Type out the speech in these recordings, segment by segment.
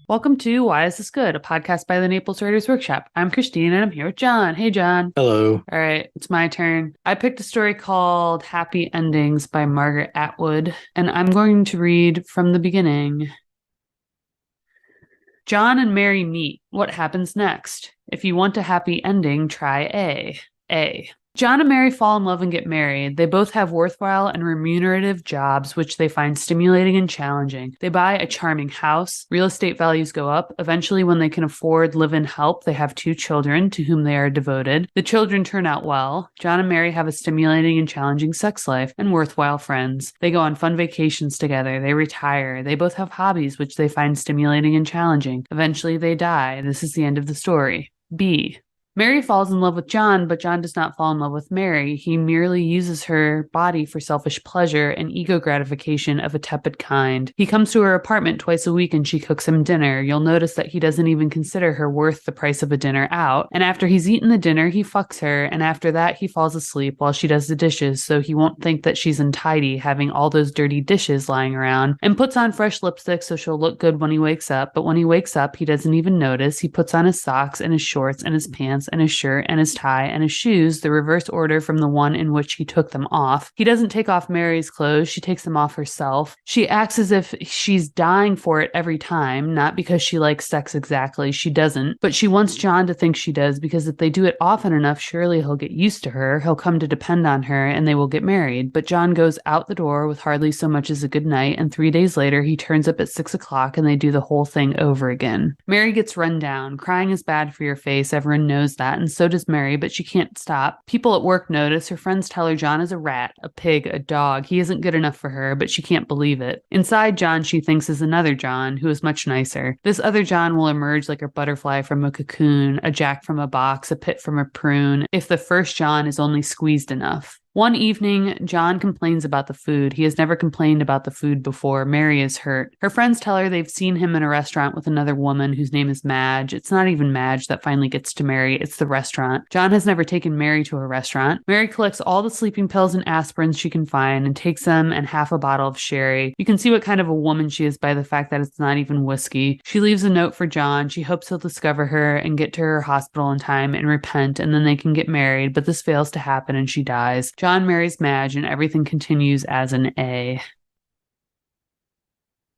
Welcome to Why Is This Good, a podcast by the Naples Writers Workshop. I'm Christine and I'm here with John. Hey, John. Hello. All right, it's my turn. I picked a story called Happy Endings by Margaret Atwood, and I'm going to read from the beginning. John and Mary meet. What happens next? If you want a happy ending, try A. A. John and Mary fall in love and get married. They both have worthwhile and remunerative jobs, which they find stimulating and challenging. They buy a charming house. Real estate values go up. Eventually, when they can afford live-in help, they have 2 children to whom they are devoted. The children turn out well. John and Mary have a stimulating and challenging sex life and worthwhile friends. They go on fun vacations together. They retire. They both have hobbies, which they find stimulating and challenging. Eventually, they die. This is the end of the story. B. Mary falls in love with John, but John does not fall in love with Mary. He merely uses her body for selfish pleasure and ego gratification of a tepid kind. He comes to her apartment twice a week and she cooks him dinner. You'll notice that he doesn't even consider her worth the price of a dinner out. And after he's eaten the dinner, he fucks her. And after that, he falls asleep while she does the dishes, so he won't think that she's untidy, having all those dirty dishes lying around, and puts on fresh lipstick so she'll look good when he wakes up. But when he wakes up, he doesn't even notice. He puts on his socks and his shorts and his pants and his shirt and his tie and his shoes, the reverse order from the one in which he took them off. He doesn't take off Mary's clothes. She takes them off herself. She acts as if she's dying for it every time, not because she likes sex exactly. She doesn't. But she wants John to think she does, because if they do it often enough, surely he'll get used to her. He'll come to depend on her and they will get married. But John goes out the door with hardly so much as a good night, and 3 days later he turns up at 6 o'clock and they do the whole thing over again. Mary gets run down. Crying is bad for your face. Everyone knows that, and so does Mary, but she can't stop. People at work notice. Her friends tell her John is a rat, a pig, a dog. He isn't good enough for her, but she can't believe it. Inside John, she thinks, is another John who is much nicer. This other John will emerge like a butterfly from a cocoon, a jack from a box, a pit from a prune, if the first John is only squeezed enough. One evening, John complains about the food. He has never complained about the food before. Mary is hurt. Her friends tell her they've seen him in a restaurant with another woman whose name is Madge. It's not even Madge that finally gets to Mary. It's the restaurant. John has never taken Mary to a restaurant. Mary collects all the sleeping pills and aspirins she can find and takes them and half a bottle of sherry. You can see what kind of a woman she is by the fact that it's not even whiskey. She leaves a note for John. She hopes he'll discover her and get to her hospital in time and repent, and then they can get married, but this fails to happen and she dies. John marries Madge and everything continues as an A.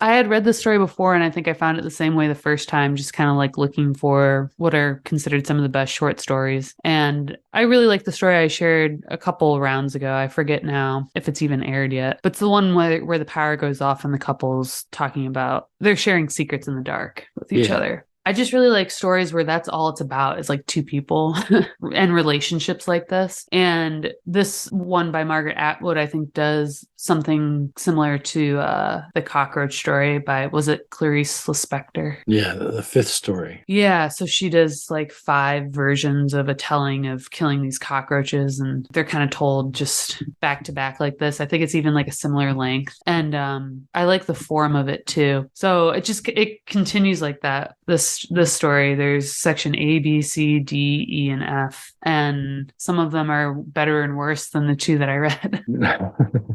I had read this story before, and I think I found it the same way the first time, just kind of like looking for what are considered some of the best short stories. And I really like the story I shared a couple rounds ago. I forget now if it's even aired yet, but it's the one where the power goes off and the couple's talking about they're sharing secrets in the dark with each other. I just really like stories where that's all it's about, is like 2 people and relationships like this. And this one by Margaret Atwood, I think, does something similar to the cockroach story by, was it Clarice Lispector? Yeah, the 5th story. Yeah, so she does like 5 versions of a telling of killing these cockroaches, and they're kind of told just back to back like this. I think it's even like a similar length. And I like the form of it too. So it continues like that. This story, there's section A, B, C, D, E, and F, and some of them are better and worse than the 2 that I read.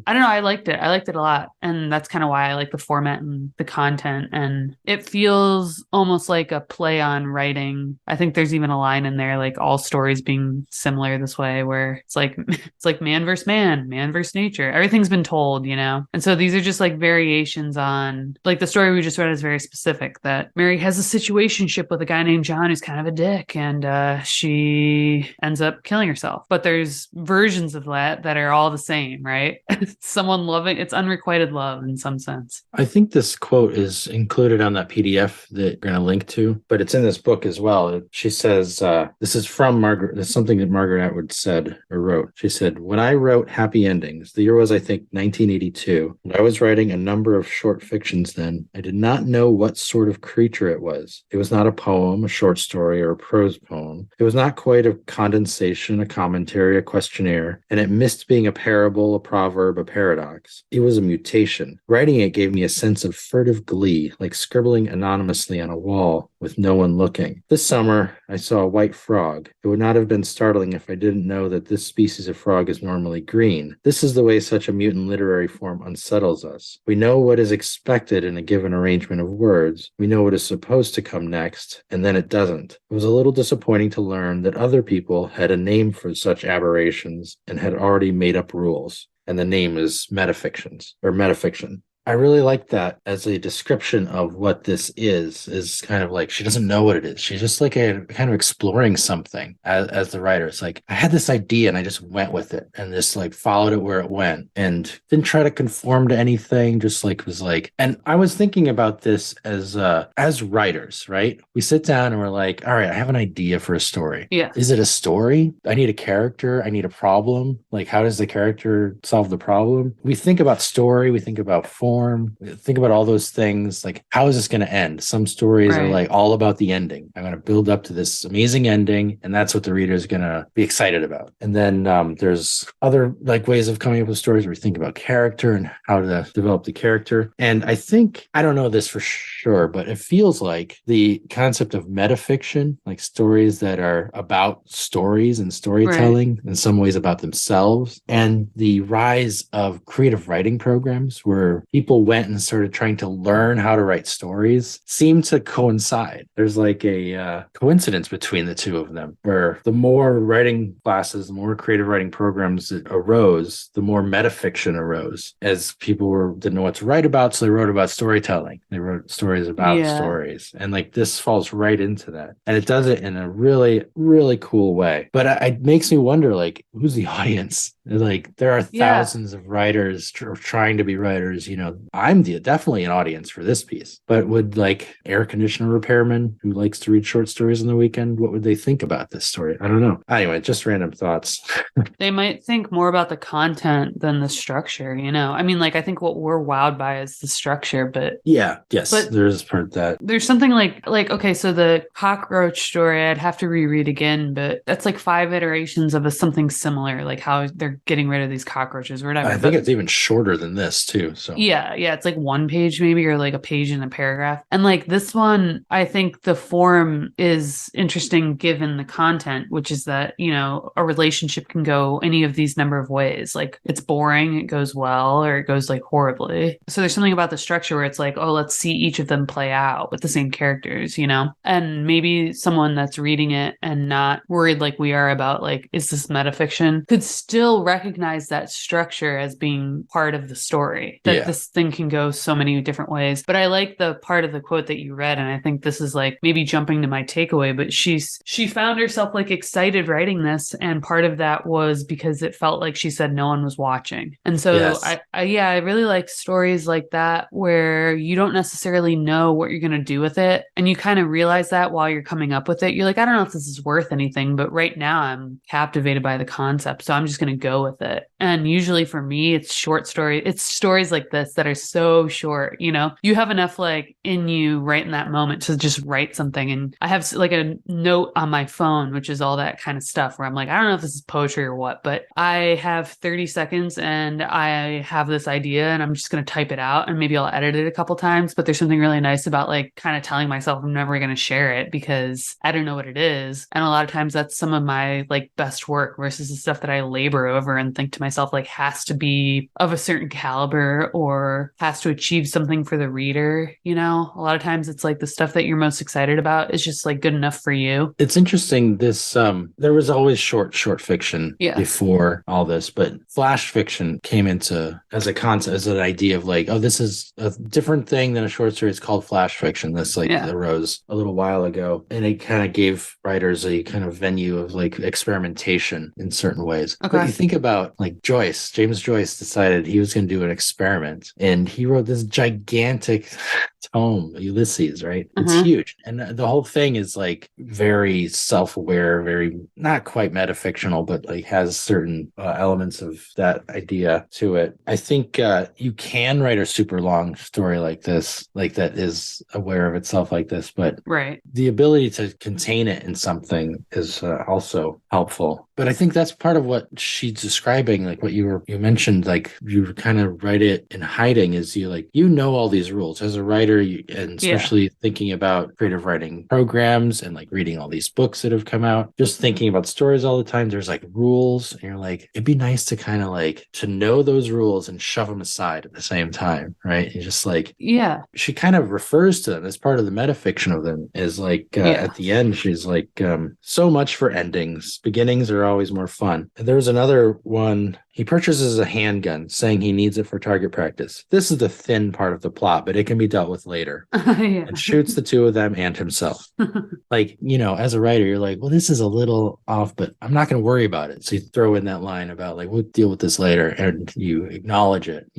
I don't know. I liked it. I liked it a lot. And that's kind of why I like the format and the content. And it feels almost like a play on writing. I think there's even a line in there, like all stories being similar this way, where it's like man versus man versus nature. Everything's been told, you know? And so these are just like variations on, like the story we just read is very specific, that Mary has a situationship with a guy named John who's kind of a dick, and she ends up killing herself. But there's versions of that are all the same, right? Someone loving, it's unrequited love in some sense. I think this quote is included on that PDF that you're going to link to, but it's in this book as well. She says, this is from Margaret. It's something that Margaret Atwood said or wrote. She said, "When I wrote Happy Endings, the year was, I think, 1982, and I was writing a number of short fictions then. I did not know what sort of creature it was. It was not a poem, a short story, or a prose poem. It was not quite a condensation, a commentary, a questionnaire, and it missed being a parable, a proverb, a paradox. It was a mutation. Writing it gave me a sense of furtive glee, like scribbling anonymously on a wall with no one looking. This summer, I saw a white frog. It would not have been startling if I didn't know that this species of frog is normally green. This is the way such a mutant literary form unsettles us. We know what is expected in a given arrangement of words. We know what is supposed to come next, and then it doesn't. It was a little disappointing to learn that other people had a name for such aberrations and had already made up rules. And the name is metafiction. I really like that as a description of what this is kind of like she doesn't know what it is. She's just like a kind of exploring something as the writer. It's like, I had this idea and I just went with it and just like followed it where it went and didn't try to conform to anything, just like was like, and I was thinking about this as writers, right? We sit down and we're like, all right, I have an idea for a story. Yeah. Is it a story? I need a character. I need a problem. Like, how does the character solve the problem? We think about story. We think about form. Think about all those things. Like, how is this going to end? Some stories are like all about the ending. I'm going to build up to this amazing ending, and that's what the reader is going to be excited about. And then there's other like ways of coming up with stories where we think about character and how to develop the character. And I think, I don't know this for sure, but it feels like the concept of metafiction, like stories that are about stories and storytelling, in some ways about themselves, and the rise of creative writing programs where people went and started trying to learn how to write stories seem to coincide. There's like a coincidence between the two of them, where the more writing classes, the more creative writing programs that arose, the more metafiction arose, as people didn't know what to write about, so they wrote about storytelling. They wrote stories about stories, and like this falls right into that, and it does it in a really, really cool way. But it makes me wonder, like, who's the audience? Like, there are thousands of writers trying to be writers. You know, I'm definitely an audience for this piece. But would like air conditioner repairman who likes to read short stories on the weekend, what would they think about this story? I don't know. Anyway, just random thoughts. They might think more about the content than the structure, you know? I mean, like, I think what we're wowed by is the structure, but... But there's part of that. There's something like, okay, so the cockroach story, I'd have to reread again, but that's like 5 iterations of something similar, like how they're getting rid of these cockroaches or whatever. I think it's even shorter than this, too. So yeah, it's like 1 page maybe, or like a page in a paragraph. And like this one, I think the form is interesting given the content, which is that, you know, a relationship can go any of these number of ways. Like, it's boring, it goes well, or it goes like horribly. So there's something about the structure where it's like, oh, let's see each of them play out with the same characters, you know? And maybe someone that's reading it and not worried like we are about like, is this metafiction, could still recognize that structure as being part of the story, that this thing can go so many different ways. But I like the part of the quote that you read, and I think this is like maybe jumping to my takeaway, but she found herself like excited writing this, and part of that was because it felt like she said no one was watching. And so I really like stories like that where you don't necessarily know what you're going to do with it, and you kind of realize that while you're coming up with it. You're like, I don't know if this is worth anything, but right now I'm captivated by the concept, so I'm just going to go with it. And usually for me, it's short story. It's stories like this that are so short, you know, you have enough like in you right in that moment to just write something. And I have like a note on my phone, which is all that kind of stuff where I'm like, I don't know if this is poetry or what, but I have 30 seconds and I have this idea and I'm just going to type it out, and maybe I'll edit it a couple times. But there's something really nice about like kind of telling myself I'm never going to share it because I don't know what it is. And a lot of times that's some of my like best work versus the stuff that I labor over and think to myself like has to be of a certain caliber or has to achieve something for the reader. You know, a lot of times it's like the stuff that you're most excited about is just like good enough for you. It's interesting. This there was always short fiction before all this, but flash fiction came into as a concept, as an idea of like, oh, this is a different thing than a short story. It's called flash fiction. This like arose a little while ago, and it kind of gave writers a kind of venue of like experimentation in certain ways. Okay. But you think about like James Joyce decided he was going to do an experiment, and he wrote this gigantic tome, Ulysses, right? It's Uh-huh. huge. And the whole thing is like very self-aware, very not quite metafictional, but like has certain elements of that idea to it. I think you can write a super long story like this, like that is aware of itself like this, but Right. the ability to contain it in something is also helpful. But I think that's part of what she's describing, like what you mentioned, like you kind of write it in hiding is you know all these rules as a writer, and Yeah. especially thinking about creative writing programs and like reading all these books that have come out, just thinking about stories all the time. There's like rules, and you're like, it'd be nice to kind of like to know those rules and shove them aside at the same time, right? And just like Yeah. she kind of refers to them as part of the metafiction of them is like Yeah. at the end she's like so much for endings, beginnings are always more fun. And there's another one, he purchases a handgun saying he needs it for target practice. This is the thin part of the plot, but it can be dealt with later, Yeah. and shoots the two of them and himself. Like, as a writer, you're like, well, this is a little off, but I'm not going to worry about it. So you throw in that line about like, we'll deal with this later, and you acknowledge it,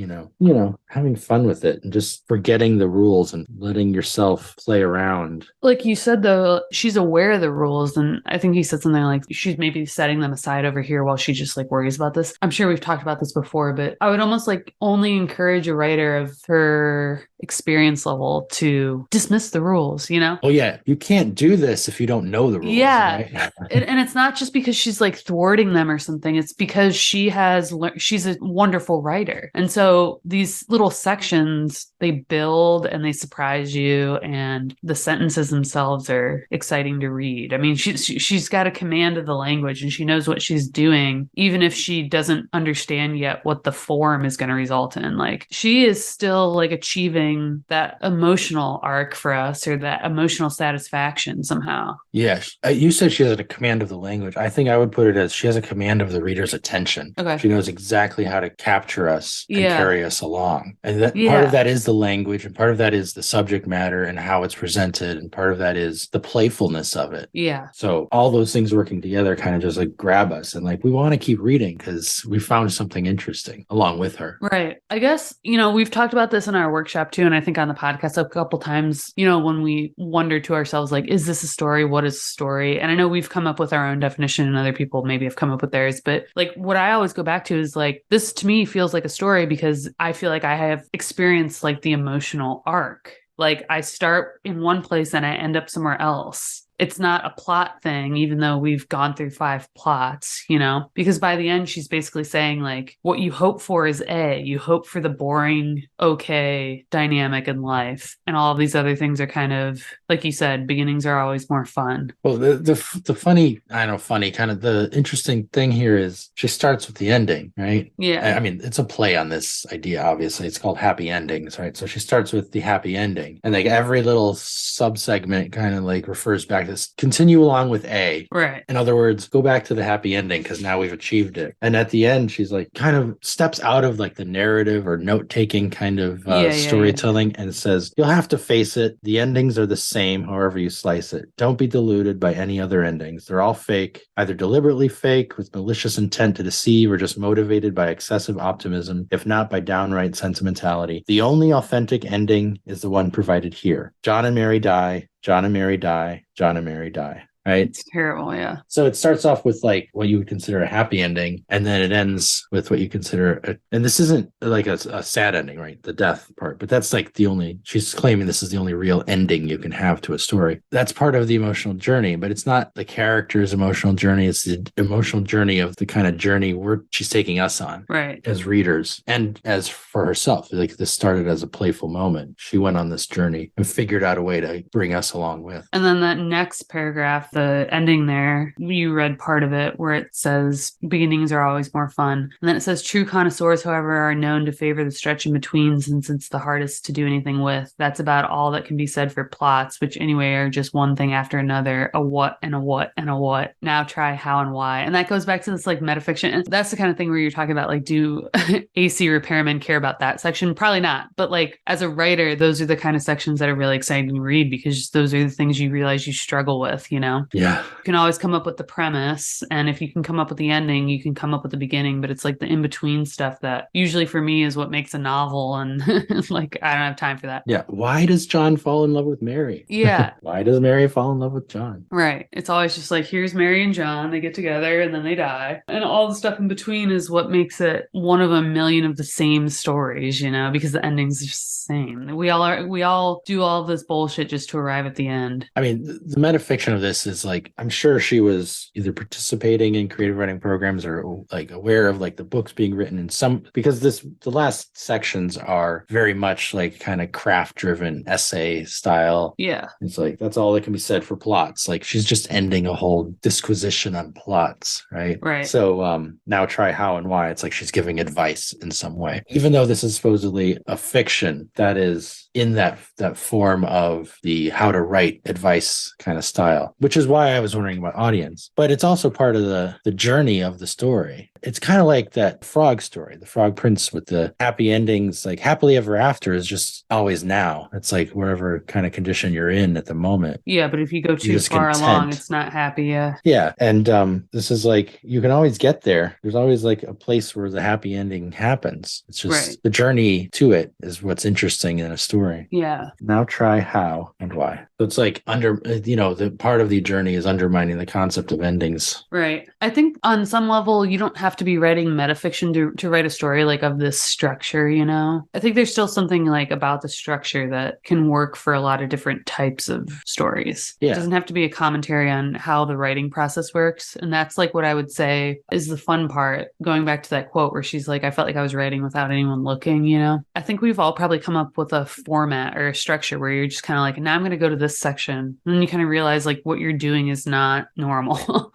having fun with it and just forgetting the rules and letting yourself play around. Like you said, though, she's aware of the rules. And I think he said something like she's maybe setting them aside over here while she just like worries about this. I'm sure we've talked about this before, but I would almost like only encourage a writer of her experience level to dismiss the rules, Oh, yeah. You can't do this if you don't know the rules. Yeah. Right? And it's not just because she's like thwarting them or something. It's because she's a wonderful writer. And so these little sections, they build and they surprise you. And the sentences themselves are exciting to read. I mean, she's got a command of the language and she knows what she's doing, even if she doesn't understand yet what the form is going to result in. Like she is still like achieving that emotional arc for us, or that emotional satisfaction somehow. Yes. You said she has a command of the language. I think I would put it as she has a command of the reader's attention. Okay. She knows exactly how to capture us and carry us along. And that part of that is the language, and part of that is the subject matter and how it's presented, and part of that is the playfulness of it. Yeah. So all those things working together kind of just like grab us, and like we want to keep reading because we found something interesting along with her. Right. I guess, we've talked about this in our workshop too, and I think on the podcast a couple times, when we wonder to ourselves, like, is this a story? What is a story? And I know we've come up with our own definition and other people maybe have come up with theirs, but like what I always go back to is like, this to me feels like a story because I feel like I have experienced like the emotional arc. Like I start in one place and I end up somewhere else. It's not a plot thing, even though we've gone through 5 plots, because by the end, she's basically saying like, what you hope for is A, you hope for the boring, okay dynamic in life. And all of these other things are kind of, like you said, beginnings are always more fun. Well, the funny, kind of the interesting thing here is she starts with the ending, right? Yeah. I mean, it's a play on this idea, obviously. It's called happy endings, right? So she starts with the happy ending, and like every little subsegment kind of like refers back to this. Continue along with A. Right. In other words, go back to the happy ending because now we've achieved it. And at the end, she's like kind of steps out of like the narrative or note-taking kind of storytelling and says, you'll have to face it. The endings are the same, however you slice it. Don't be deluded by any other endings. They're all fake, either deliberately fake with malicious intent to deceive or just motivated by excessive optimism, if not by downright sentimentality. The only authentic ending is the one provided here. John and Mary die. John and Mary die. John and Mary die. Right? It's terrible, yeah. So it starts off with like what you would consider a happy ending, and then it ends with what you consider and this isn't like a sad ending, right? The death part, but that's like she's claiming this is the only real ending you can have to a story. That's part of the emotional journey, but it's not the character's emotional journey. It's the emotional journey of the kind of journey she's taking us on, right, as readers, and as for herself. Like this started as a playful moment. She went on this journey and figured out a way to bring us along with. And then that next paragraph, the ending there, you read part of it where it says beginnings are always more fun. And then it says true connoisseurs, however, are known to favor the stretch in between since it's the hardest to do anything with. That's about all that can be said for plots, which anyway are just one thing after another, a what and a what and a what. Now try how and why. And that goes back to this like metafiction. And that's the kind of thing where you're talking about like, do AC repairmen care about that section? Probably not. But like as a writer, those are the kind of sections that are really exciting to read because those are the things you realize you struggle with, Yeah. You can always come up with the premise, and if you can come up with the ending, you can come up with the beginning, but it's like the in-between stuff that usually for me is what makes a novel, and like I don't have time for that. Yeah. Why does John fall in love with Mary? Yeah. Why does Mary fall in love with John? Right. It's always just like, here's Mary and John, they get together and then they die. And all the stuff in between is what makes it one of a million of the same stories, you know, because the ending's just the same. We all do all of this bullshit just to arrive at the end. I mean, the metafiction of this is like, I'm sure she was either participating in creative writing programs or like aware of like the books being written in some, because the last sections are very much like kind of craft driven essay style. Yeah. It's like, that's all that can be said for plots. Like she's just ending a whole disquisition on plots, right? Right. So now try how and why. It's like she's giving advice in some way. Even though this is supposedly a fiction that is in that form of the how to write advice kind of style, which is why I was wondering about audience. But it's also part of the journey of the story. It's kind of like that frog story, the Frog Prince, with the happy endings. Like happily ever after is just always now. It's like wherever kind of condition you're in at the moment. Yeah, but if you go too far along, it's not happy. Yeah. And this is like, you can always get there. There's always like a place where the happy ending happens. It's just the journey to it is what's interesting in a story. Yeah. Now try how and why. So it's like the part of the journey is undermining the concept of endings. Right. I think on some level, you don't have to be writing metafiction to write a story like of this structure, you know? I think there's still something like about the structure that can work for a lot of different types of stories. Yeah. It doesn't have to be a commentary on how the writing process works. And that's like what I would say is the fun part, going back to that quote where she's like, I felt like I was writing without anyone looking, you know? I think we've all probably come up with a format or a structure where you're just kind of like, now I'm going to go to this section. And then you kind of realize like what you're doing is not normal.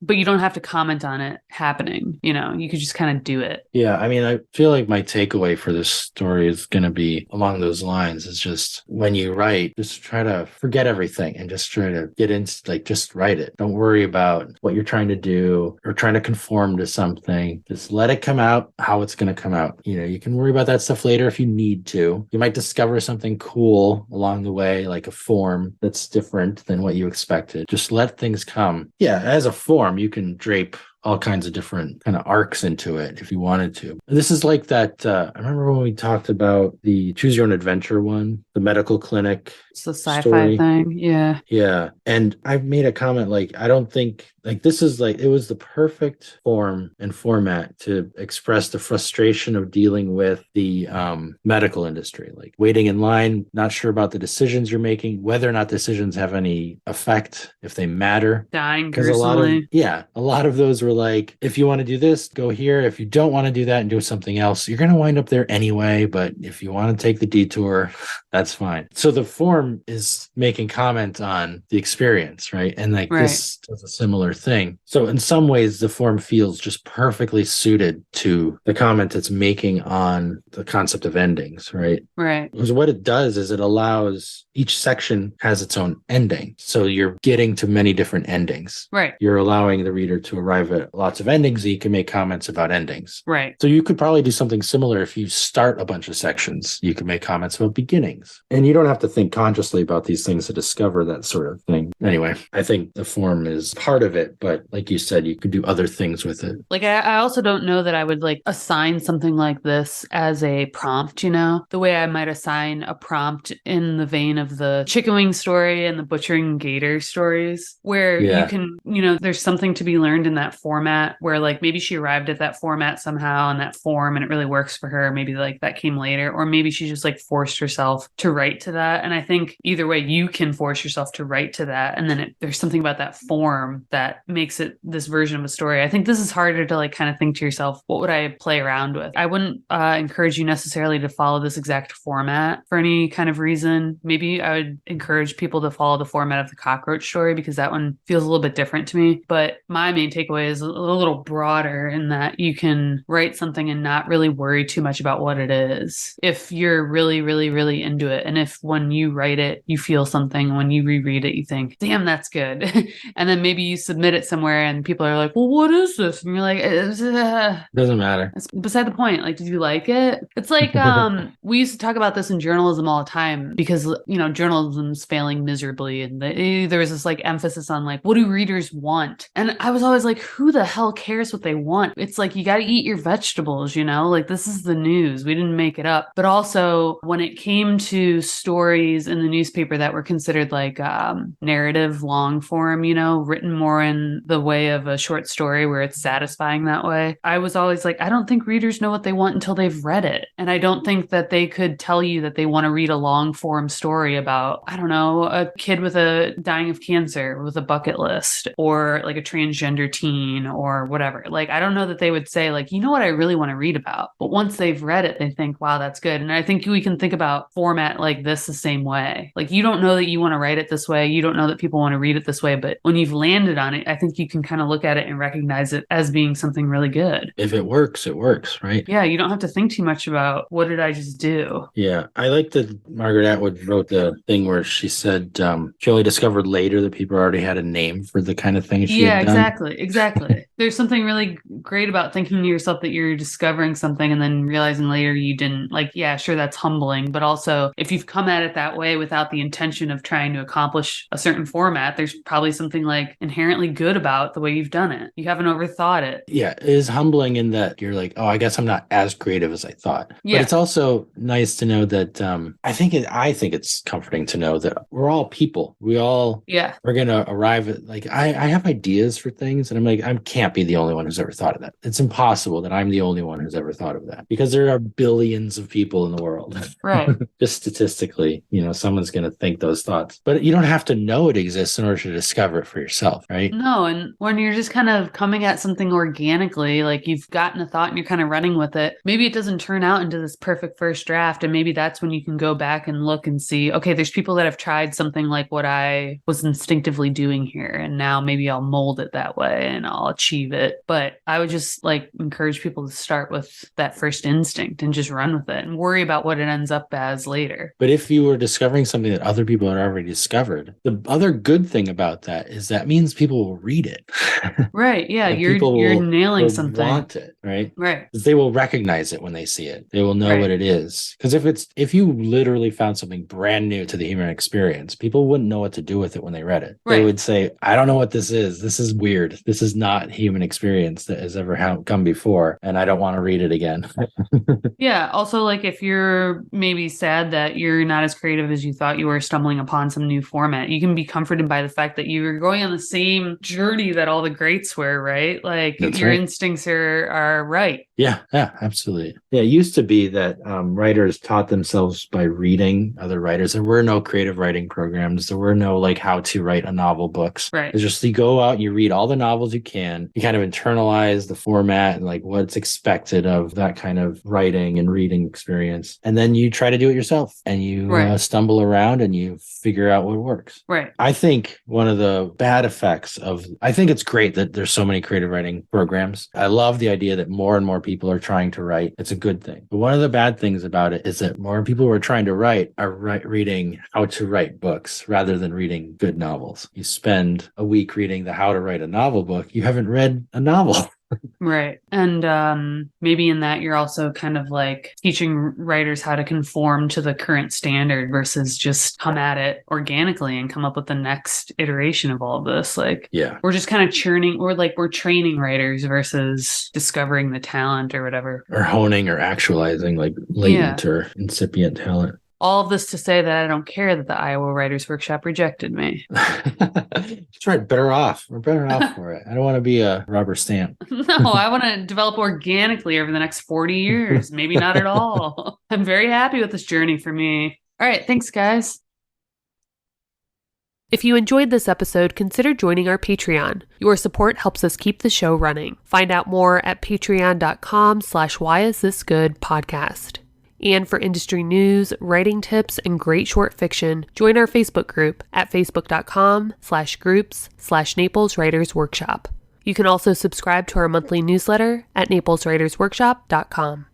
But you don't have to comment on it happening. You know, you could just kind of do it. Yeah. I mean, I feel like my takeaway for this story is going to be along those lines. Is just when you write, just try to forget everything and just try to get into like, just write it. Don't worry about what you're trying to do or trying to conform to something. Just let it come out how it's going to come out. You know, you can worry about that stuff later if you need to. You might discover something cool along the way, like a form that's different than what you expected. Just let things come. Yeah. As a form, you can drape all kinds of different kind of arcs into it if you wanted to. This is like that. I remember when we talked about the Choose Your Own Adventure one, the medical clinic. It's the sci-fi story thing. Yeah. Yeah. And I've made a comment like, I don't think like this is like, it was the perfect form and format to express the frustration of dealing with the medical industry, like waiting in line, not sure about the decisions you're making, whether or not decisions have any effect, if they matter. Dying gruesomely. A lot of those were like, if you want to do this, go here. If you don't want to do that and do something else, you're going to wind up there anyway. But if you want to take the detour, that's fine. So the form is making comment on the experience, right? And like this does a similar thing. So in some ways, the form feels just perfectly suited to the comment it's making on the concept of endings, right? Right. Because what it does is it allows each section has its own ending. So you're getting to many different endings. Right. You're allowing the reader to arrive at lots of endings. So you can make comments about endings. Right. So you could probably do something similar if you start a bunch of sections. You can make comments about beginnings. And you don't have to think consciously about these things to discover that sort of thing. Anyway, I think the form is part of it, but like you said, you could do other things with it. Like I also don't know that I would like assign something like this as a prompt, you know, the way I might assign a prompt in the vein of the chicken wing story and the butchering gator stories, where you can, you know, there's something to be learned in that format where like maybe she arrived at that format somehow in that form and it really works for her. Maybe like that came later, or maybe she just like forced herself to write to that. And I think either way, you can force yourself to write to that. And then there's something about that form that makes it this version of a story. I think this is harder to like kind of think to yourself, what would I play around with? I wouldn't encourage you necessarily to follow this exact format for any kind of reason. Maybe I would encourage people to follow the format of the cockroach story because that one feels a little bit different to me. But my main takeaway is is a little broader in that you can write something and not really worry too much about what it is. If you're really, really, really into it, and if when you write it, you feel something, when you reread it, you think, damn, that's good. And then maybe you submit it somewhere and people are like, well, what is this? And you're like, doesn't matter. It's beside the point. Like, did you like it? It's like, we used to talk about this in journalism all the time because, journalism's failing miserably. And there was this like emphasis on like, what do readers want? And I was always like, who the hell cares what they want? It's like, you got to eat your vegetables, like this is the news. We didn't make it up. But also when it came to stories in the newspaper that were considered like narrative long form, written more in the way of a short story where it's satisfying that way, I was always like, I don't think readers know what they want until they've read it. And I don't think that they could tell you that they want to read a long form story about, I don't know, a kid with a dying of cancer with a bucket list, or like a transgender teen or whatever. Like, I don't know that they would say like, you know what I really want to read about. But once they've read it, they think, wow, that's good. And I think we can think about format like this the same way. Like, you don't know that you want to write it this way. You don't know that people want to read it this way. But when you've landed on it, I think you can kind of look at it and recognize it as being something really good. If it works, it works, right? Yeah, you don't have to think too much about what did I just do. Yeah, I like that Margaret Atwood wrote the thing where she said she only discovered later that people already had a name for the kind of thing she had done. Exactly. There's something really great about thinking to yourself that you're discovering something and then realizing later you didn't. Like, yeah, sure, that's humbling. But also, if you've come at it that way without the intention of trying to accomplish a certain format, there's probably something like inherently good about the way you've done it. You haven't overthought it. Yeah, it is humbling in that you're like, oh, I guess I'm not as creative as I thought. Yeah. But it's also nice to know that I think it's comforting to know that we're all people. We all are going to arrive at, like, I have ideas for things and I'm like, I can't be the only one who's ever thought of that. It's impossible that I'm the only one who's ever thought of that, because there are billions of people in the world. Right. Just statistically, someone's going to think those thoughts, but you don't have to know it exists in order to discover it for yourself, right? No. And when you're just kind of coming at something organically, like you've gotten a thought and you're kind of running with it, maybe it doesn't turn out into this perfect first draft. And maybe that's when you can go back and look and see, okay, there's people that have tried something like what I was instinctively doing here. And now maybe I'll mold it that way and I'll achieve it. But I would just like encourage people to start with that first instinct and just run with it and worry about what it ends up as later. But if you were discovering something that other people had already discovered, the other good thing about that is that means people will read it. Right. Yeah. You're nailing something. Want it, right? Right. They will recognize it when they see it. They will know what it is. Because if you literally found something brand new to the human experience, people wouldn't know what to do with it when they read it. Right. They would say, I don't know what this is. This is weird. This is not human experience that has ever come before, and I don't want to read it again. Yeah. Also, like, if you're maybe sad that you're not as creative as you thought you were, stumbling upon some new format, you can be comforted by the fact that you're going on the same journey that all the greats were, right? Like, that's your instincts are right. Yeah, absolutely. Yeah, it used to be that writers taught themselves by reading other writers. There were no creative writing programs. There were no like how to write a novel books. Right. It's just you go out, you read all the novels you can, you kind of internalize the format and like what's expected of that kind of writing and reading experience. And then you try to do it yourself and you stumble around and you figure out what works. Right. I think one of the bad effects I think it's great that there's so many creative writing programs. I love the idea that more and more people are trying to write. It's a good thing. But one of the bad things about it is that more people who are trying to write are reading how to write books rather than reading good novels. You spend a week reading the how to write a novel book. You haven't read a novel. Right. And maybe in that you're also kind of like teaching writers how to conform to the current standard versus just come at it organically and come up with the next iteration of all of this. Like, we're just kind of churning, or like we're training writers versus discovering the talent or whatever. Or honing or actualizing like latent or incipient talent. All of this to say that I don't care that the Iowa Writers Workshop rejected me. That's right. Better off. We're better off for it. I don't want to be a rubber stamp. No, I want to develop organically over the next 40 years. Maybe not at all. I'm very happy with this journey for me. All right. Thanks, guys. If you enjoyed this episode, consider joining our Patreon. Your support helps us keep the show running. Find out more at patreon.com/whyisthisgoodpodcast. And for industry news, writing tips, and great short fiction, join our Facebook group at facebook.com/groups/Naples Writers Workshop. You can also subscribe to our monthly newsletter at napleswritersworkshop.com.